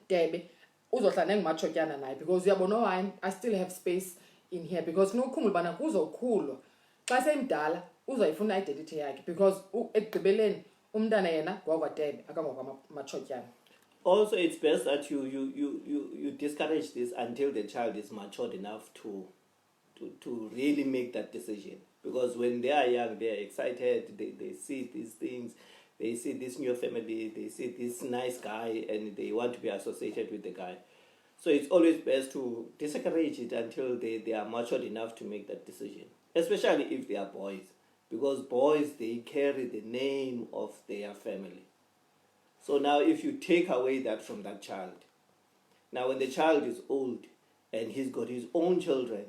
Tebe uzohlala nengumatshotyana naye, because uyabona why I still have space in here, because kunokukhumbula ubana kuzokhulwa xa semdala uzoyifuna identity yakhe, because ekugqibeleni umntana yena ngowakwaTebe akangokwamatshotyana. Also, it's best that you discourage this until the child is matured enough to really make that decision. Because when they are young, they are excited, they see these things, they see this new family, they see this nice guy, and they want to be associated with the guy. So it's always best to discourage it until they are matured enough to make that decision, especially if they are boys. Because boys, they carry the name of their family. So now if you take away that from that child, now when the child is old and he's got his own children,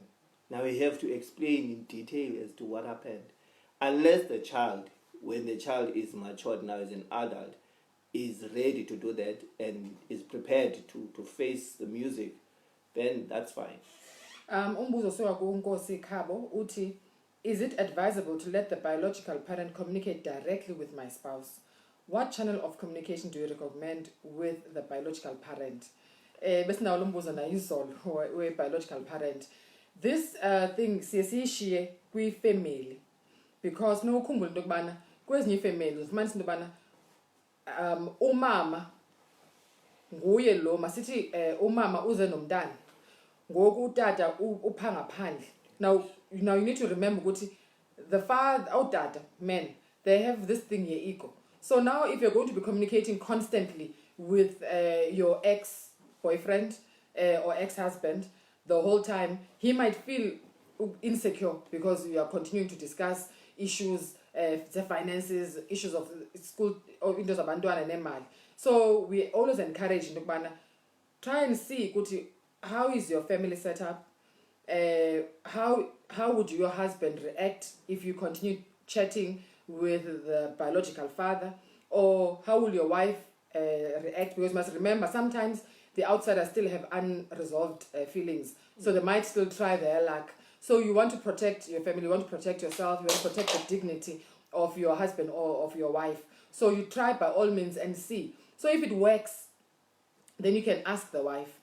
now we have to explain in detail as to what happened. Unless the child, when the child is matured now as an adult, is ready to do that and is prepared to face the music, then that's fine. Umbuzo soka kuNkosi Khabo uthi, is it advisable to let the biological parent communicate directly with my spouse? What channel of communication do you recommend with the biological parent? Besinawo lo mbuzo na izolo we-biological parent. This thing siyesiyishiye kwi-family, because nokukhumbula into yokubana kwezinye iifamily ufumanisa into yobana umama nguye lo, masithi umama uze nomntana ngoku utata upha ngaphandle. Now now you need to remember ukuthi the father, dad, men, they have this thing here, ego. So now if you're going to be communicating constantly with your ex-boyfriend or ex-husband the whole time, he might feel insecure because you are continuing to discuss issues, the finances, issues of school, or into abantwana nemali. So we always encourage try and see ukuthi, how is your family set up? How would your husband react if you continue chatting with the biological father? Or how will your wife react? Because you must remember, sometimes the outsiders still have unresolved feelings. So they might still try their luck. So you want to protect your family, you want to protect yourself, you want to protect the dignity of your husband or of your wife. So you try by all means and see. So if it works, then you can ask the wife,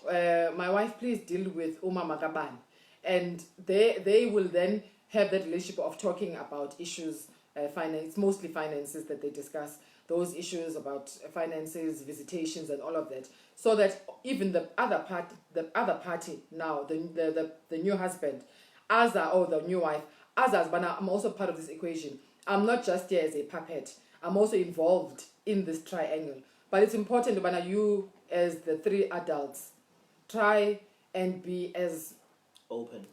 my wife, please deal with Uma Makaban. And they will then have that relationship of talking about issues, finance, mostly finances that they discuss, those issues about finances, visitations, and all of that. So that even the other party now, the new husband, or the new wife, but I'm also part of this equation. I'm not just here as a puppet. I'm also involved in this triangle. But it's important that you, as the three adults, try and be as open,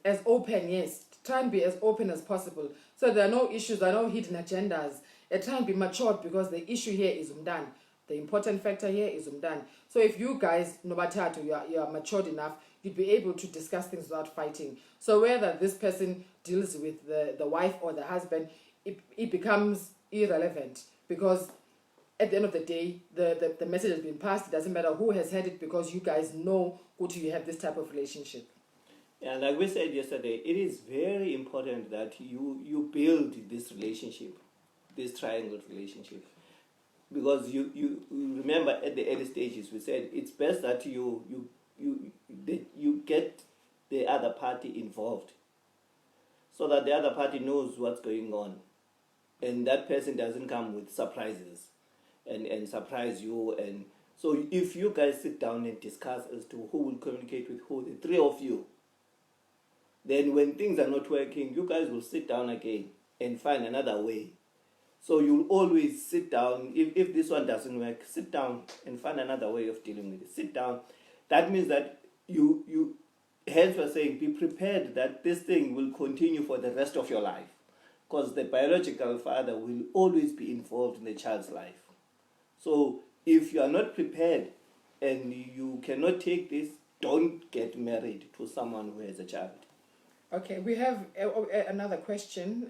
yes. Try and be as open as possible. So there are no issues, there are no hidden agendas. Try and be matured, because the issue here is umdan. The important factor here is umdan. So if you guys, nobatatu, you are matured enough, you'd be able to discuss things without fighting. So whether this person deals with the wife or the husband, it becomes irrelevant, because at the end of the day, the message has been passed. It doesn't matter who has heard it, because you guys know what you have this type of relationship. Yeah, like we said yesterday, it is very important that you build this relationship, this triangle relationship. Because you remember at the early stages, we said it's best that you get the other party involved, so that the other party knows what's going on, and that person doesn't come with surprises and surprise you. And so if you guys sit down and discuss as to who will communicate with who, the three of you, then when things are not working, you guys will sit down again and find another way. So you'll always sit down. If this one doesn't work, sit down and find another way of dealing with it. Sit down. That means that you hence we're saying, be prepared that this thing will continue for the rest of your life. Because the biological father will always be involved in the child's life. So if you are not prepared and you cannot take this, don't get married to someone who has a child. Okay, we have another question.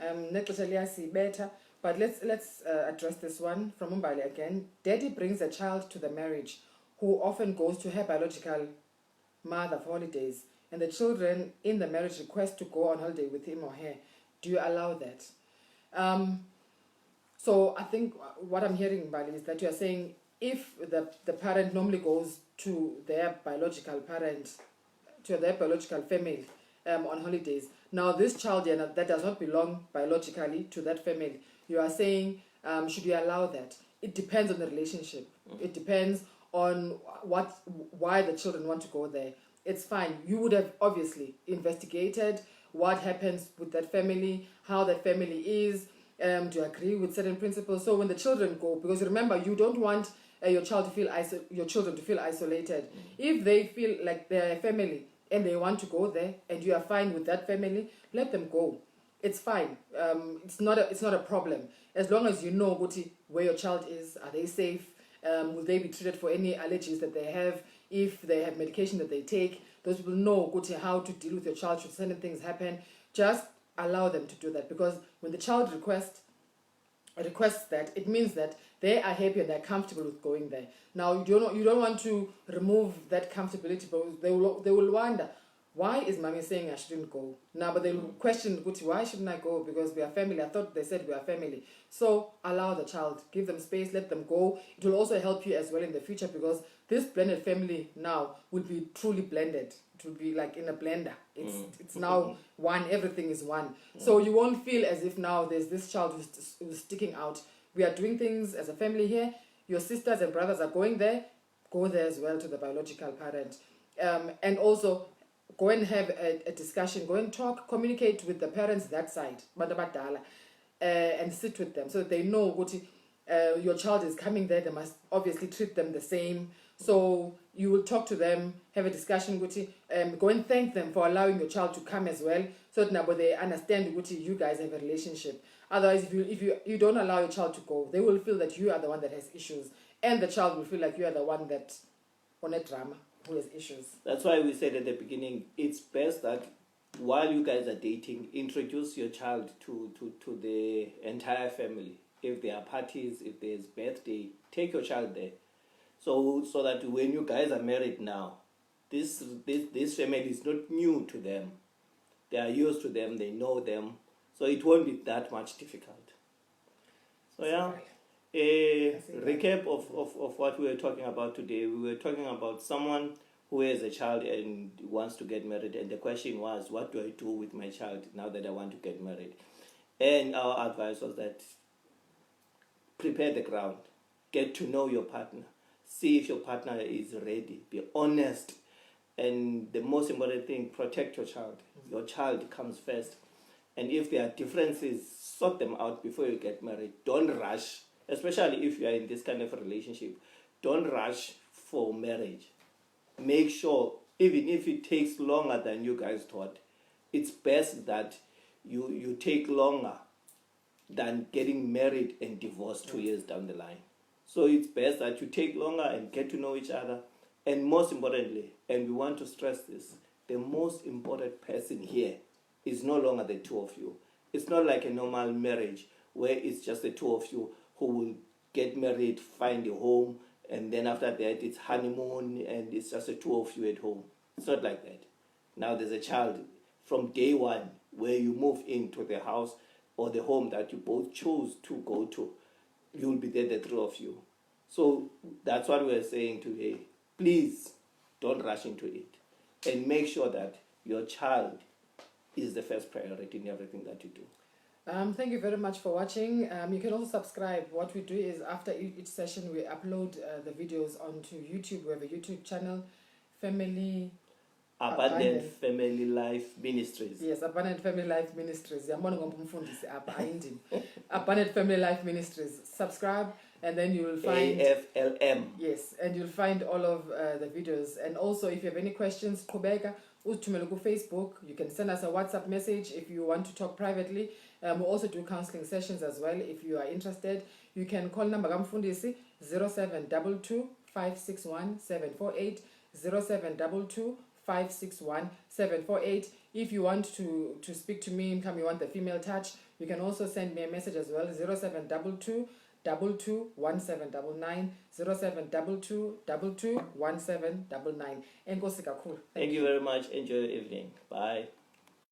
Better, but let's address this one from Umbali again. Daddy brings a child to the marriage who often goes to her biological mother for holidays, and the children in the marriage request to go on holiday with him or her. Do you allow that? So I think what I'm hearing, Bali, is that you are saying if the parent normally goes to their biological parent, to their biological family, on holidays. Now this child that does not belong biologically to that family, you are saying, should you allow that? It depends on the relationship. It depends on why the children want to go there. It's fine. You would have obviously investigated what happens with that family, how that family is. Do you agree with certain principles? So when the children go, because remember, you don't want your children to feel isolated. If they feel like they're a family and they want to go there, and you are fine with that family, let them go. It's fine. It's not a problem. As long as you know where your child is, are they safe? Will they be treated for any allergies that they have? If they have medication that they take, those people know how to deal with your child should certain things happen. Just allow them to do that, because when the child requests that, it means that they are happy and they're comfortable with going there. Now you don't want to remove that comfortability, but they will wonder, why is mommy saying I shouldn't go? Now, but they will question, why shouldn't I go? Because we are family. I thought they said we are family. So allow the child, give them space, let them go. It will also help you as well in the future, because this blended family now will be truly blended. It will be like in a blender. It's now one, everything is one. So you won't feel as if now there's this child who's sticking out. We are doing things as a family here. Your sisters and brothers are going there. Go there as well to the biological parent. And also go and have a discussion, go and talk, communicate with the parents that side, and sit with them so that they know what your child is coming there. They must obviously treat them the same. So you will talk to them, have a discussion, go and thank them for allowing your child to come as well, so that now they understand what you guys have a relationship. Otherwise, if you don't allow your child to go, they will feel that you are the one that has issues, and the child will feel like you are the one that on a drama who has issues. That's why we said at the beginning, it's best that while you guys are dating, introduce your child to the entire family. If there are parties, if there's birthday, take your child there. So that when you guys are married now, this family is not new to them. They are used to them, they know them. So it won't be that much difficult. So yeah, a recap of what we were talking about today. We were talking about someone who has a child and wants to get married. And the question was, what do I do with my child now that I want to get married? And our advice was that prepare the ground. Get to know your partner. See if your partner is ready. Be honest. And the most important thing, protect your child. Your child comes first. And if there are differences, sort them out before you get married. Don't rush, especially if you are in this kind of a relationship. Don't rush for marriage. Make sure, even if it takes longer than you guys thought, it's best that you take longer than getting married and divorced 2 years down the line. So it's best that you take longer and get to know each other. And most importantly, and we want to stress this, the most important person here is no longer the two of you. It's not like a normal marriage where it's just the two of you who will get married, find a home, and then after that it's honeymoon and it's just the two of you at home. It's not like that. Now there's a child from day one where you move into the house or the home that you both chose to go to. You'll be there, the three of you. So that's what we're saying today. Please don't rush into it. And make sure that your child is the first priority in everything that you do. Thank you very much for watching. You can also subscribe. What we do is after each session, we upload the videos onto YouTube. We have a YouTube channel, Abundant Family Life Ministries. Yes, Abundant Family Life Ministries. Abundant Family Life Ministries. Subscribe, and then you will find AFLM. Yes, and you'll find all of the videos. And also, if you have any questions, Kubeka, Facebook, you can send us a WhatsApp message if you want to talk privately. We also do counseling sessions as well. If you are interested, you can call number Gamfundisi 0722 561 748 0722 561 748. If you want to speak to me, you want the female touch, you can also send me a message as well 0722 221799 0722 221799. Thank you very much. Enjoy your evening. Bye.